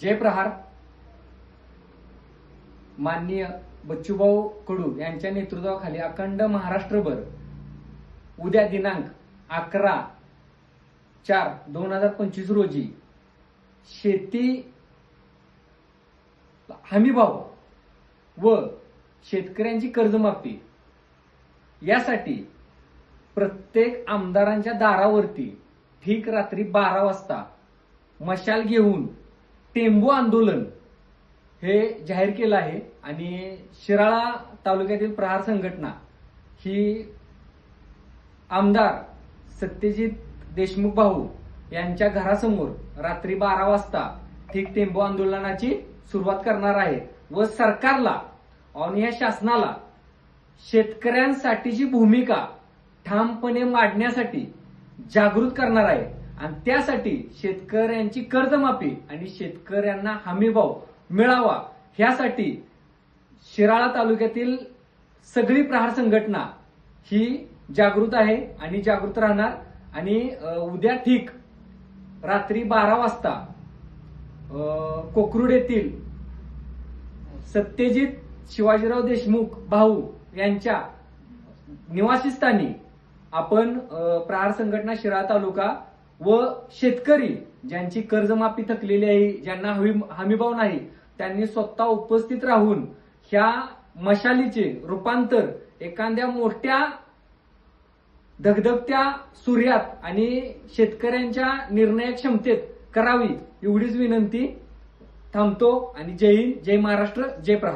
जयप्रहार माननीय बच्चूभाऊ कडू यांच्या नेतृत्वाखाली अखंड महाराष्ट्रभर उद्या दिनांक 11/4/2025 रोजी शेती हमीभाव व शेतकऱ्यांची कर्जमाफी यासाठी प्रत्येक आमदारांच्या दारावरती ठीक रात्री 12 वाजता मशाल घेऊन टेंबू आंदोलन हे जाहीर केलं आहे। आणि शिराळा तालुक्यातील प्रहार संघटना ही आमदार सत्यजित देशमुख भाऊ यांच्या घरासमोर रात्री 12 वाजता ठीक टेंबू आंदोलनाची सुरुवात करणार आहे व सरकारला आणि या शासनाला शेतकऱ्यांसाठीची भूमिका ठामपणे मांडण्यासाठी जागृत करणार आहे। आणि त्यासाठी शेतकऱ्यांची कर्जमाफी आणि शेतकऱ्यांना हमीभाव मिळावा ह्यासाठी शिराळा तालुक्यातील सगळी प्रहार संघटना ही जागृत आहे आणि जागृत राहणार। आणि उद्या ठीक रात्री 12 वाजता कोकरूड येथील सत्यजित शिवाजीराव देशमुख भाऊ यांच्या निवासस्थानी आपण प्रहार संघटना शिराळा तालुका व शेतकरी ज्यांची कर्जमाफी थकलेली आहे, ज्यांना हमीभाव नाही, त्यांनी स्वतः उपस्थित राहून ह्या मशालीचे रूपांतर एखाद्या मोठ्या धगधगत्या सूर्यात आणि शेतकऱ्यांच्या निर्णय क्षमतेत करावी एवढीच विनंती। थांबतो आणि जय हिंद, जय महाराष्ट्र, जय प्रहार।